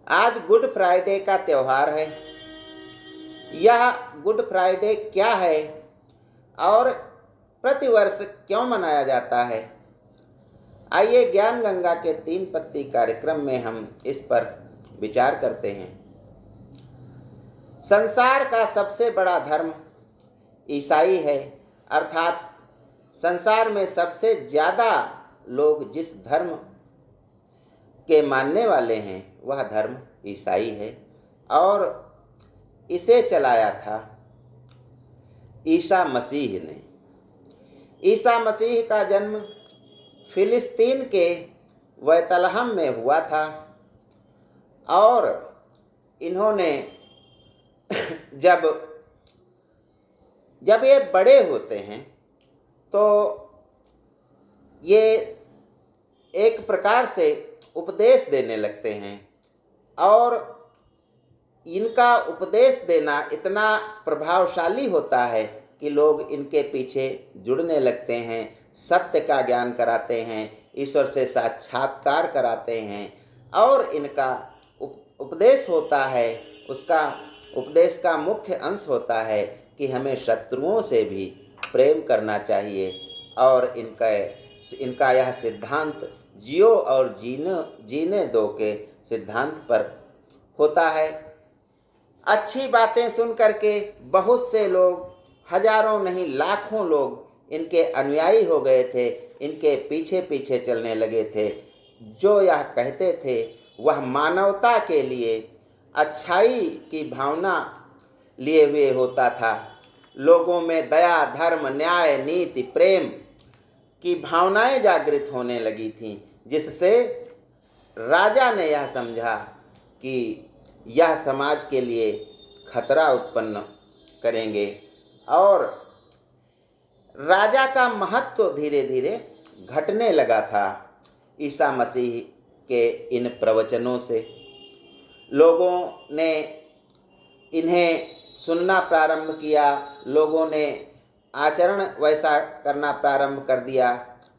आज good Friday का त्यौहार है। यह गुड फ्राइडे क्या है और प्रतिवर्ष क्यों मनाया जाता है? आइए ज्ञान गंगा के 3 पत्ती कार्यक्रम में हम इस पर विचार करते हैं। संसार का सबसे बड़ा धर्म ईसाई है, अर्थात संसार में सबसे ज़्यादा लोग जिस धर्म के मानने वाले हैं वह धर्म ईसाई है और इसे चलाया था ईसा मसीह ने। ईसा मसीह का जन्म फिलिस्तीन के बैतलहम में हुआ था और इन्होंने जब ये बड़े होते हैं तो ये एक प्रकार से उपदेश देने लगते हैं और इनका उपदेश देना इतना प्रभावशाली होता है कि लोग इनके पीछे जुड़ने लगते हैं, सत्य का ज्ञान कराते हैं, ईश्वर से साक्षात्कार कराते हैं और इनका उपदेश होता है। उसका उपदेश का मुख्य अंश होता है कि हमें शत्रुओं से भी प्रेम करना चाहिए और इनका यह सिद्धांत जियो और जीने दो के सिद्धांत पर होता है। अच्छी बातें सुन करके बहुत से लोग, हजारों नहीं लाखों लोग इनके अनुयायी हो गए थे, इनके पीछे पीछे चलने लगे थे। जो यह कहते थे वह मानवता के लिए अच्छाई की भावना लिए हुए होता था। लोगों में दया, धर्म, न्याय, नीति, प्रेम की भावनाएं जागृत होने लगी थीं, जिससे राजा ने यह समझा कि यह समाज के लिए खतरा उत्पन्न करेंगे और राजा का महत्व धीरे धीरे घटने लगा था। ईसा मसीह के इन प्रवचनों से लोगों ने इन्हें सुनना प्रारंभ किया, लोगों ने आचरण वैसा करना प्रारंभ कर दिया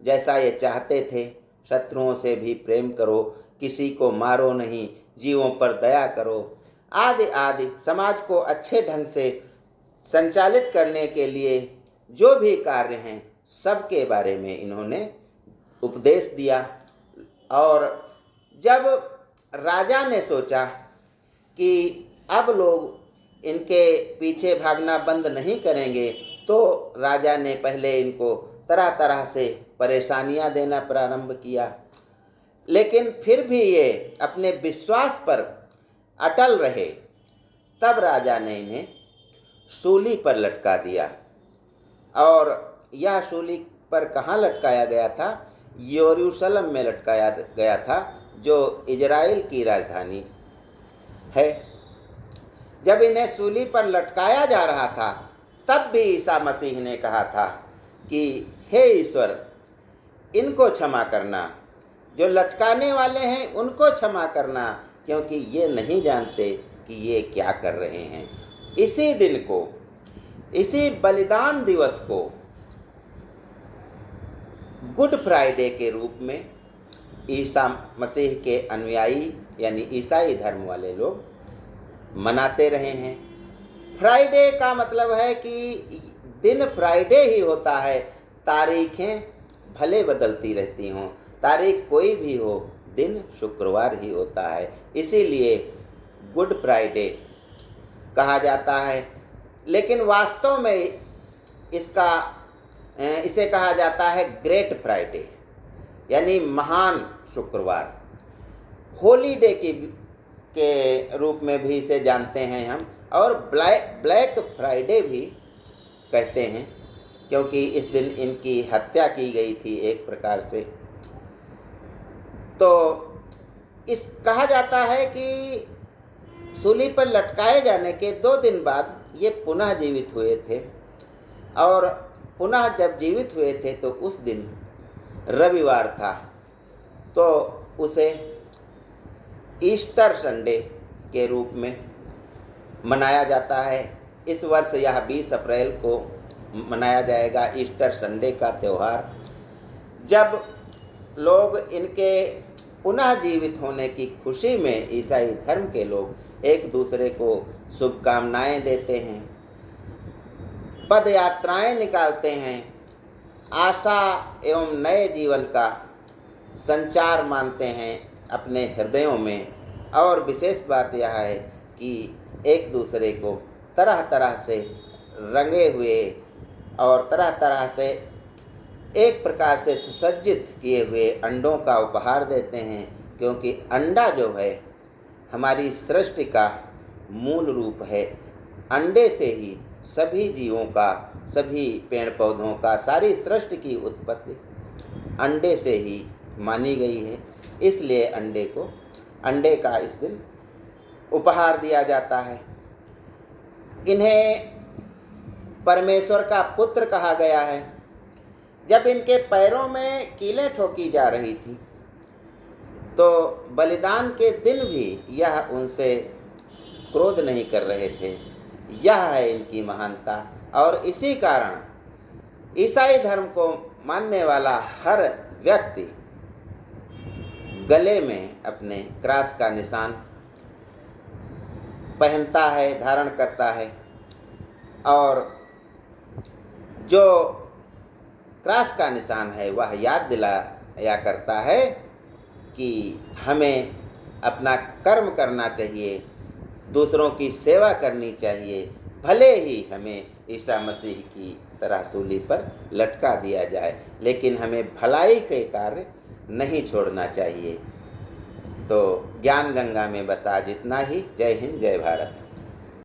जैसा ये चाहते थे। शत्रुओं से भी प्रेम करो, किसी को मारो नहीं, जीवों पर दया करो, आदि आदि। समाज को अच्छे ढंग से संचालित करने के लिए जो भी कार्य हैं सबके बारे में इन्होंने उपदेश दिया। और जब राजा ने सोचा कि अब लोग इनके पीछे भागना बंद नहीं करेंगे तो राजा ने पहले इनको तरह तरह से परेशानियां देना प्रारंभ किया, लेकिन फिर भी ये अपने विश्वास पर अटल रहे। तब राजा ने इन्हें सूली पर लटका दिया और यह सूली पर कहाँ लटकाया गया था? यरूशलेम में लटकाया गया था, जो इजराइल की राजधानी है। जब इन्हें सूली पर लटकाया जा रहा था तब भी ईसा मसीह ने कहा था कि हे ईश्वर, इनको क्षमा करना, जो लटकाने वाले हैं उनको क्षमा करना, क्योंकि ये नहीं जानते कि ये क्या कर रहे हैं। इसी दिन को, इसी बलिदान दिवस को गुड फ्राइडे के रूप में ईसा मसीह के अनुयायी यानी ईसाई धर्म वाले लोग मनाते रहे हैं। फ्राइडे का मतलब है कि दिन फ्राइडे ही होता है। तारीखें भले बदलती रहती हों, तारीख कोई भी हो, दिन शुक्रवार ही होता है, इसीलिए गुड फ्राइडे कहा जाता है। लेकिन वास्तव में इसे कहा जाता है ग्रेट फ्राइडे, यानी महान शुक्रवार। हॉलीडे के रूप में भी इसे जानते हैं हम, और ब्लैक फ्राइडे भी कहते हैं, क्योंकि इस दिन इनकी हत्या की गई थी एक प्रकार से। तो इस कहा जाता है कि सूली पर लटकाए जाने के 2 दिन बाद ये पुनः जीवित हुए थे, और पुनः जब जीवित हुए थे तो उस दिन रविवार था, तो उसे ईस्टर संडे के रूप में मनाया जाता है। इस वर्ष यह 20 अप्रैल को मनाया जाएगा ईस्टर संडे का त्यौहार, जब लोग इनके पुनः जीवित होने की खुशी में ईसाई धर्म के लोग एक दूसरे को शुभकामनाएं देते हैं, पद यात्राएं निकालते हैं, आशा एवं नए जीवन का संचार मानते हैं अपने हृदयों में। और विशेष बात यह है कि एक दूसरे को तरह तरह से रंगे हुए और तरह तरह से एक प्रकार से सुसज्जित किए हुए अंडों का उपहार देते हैं, क्योंकि अंडा जो है हमारी सृष्टि का मूल रूप है। अंडे से ही सभी जीवों का, सभी पेड़ पौधों का, सारी सृष्टि की उत्पत्ति अंडे से ही मानी गई है। इसलिए अंडे का इस दिन उपहार दिया जाता है। इन्हें परमेश्वर का पुत्र कहा गया है। जब इनके पैरों में कीलें ठोकी जा रही थी तो बलिदान के दिन भी यह उनसे क्रोध नहीं कर रहे थे। यह है इनकी महानता। और इसी कारण ईसाई धर्म को मानने वाला हर व्यक्ति गले में अपने क्रॉस का निशान पहनता है, धारण करता है। और जो क्रॉस का निशान है वह याद दिलाया करता है कि हमें अपना कर्म करना चाहिए, दूसरों की सेवा करनी चाहिए, भले ही हमें ईसा मसीह की तरह सूली पर लटका दिया जाए, लेकिन हमें भलाई के कार्य नहीं छोड़ना चाहिए। तो ज्ञान गंगा में बस आज इतना ही। जय हिंद, जय भारत।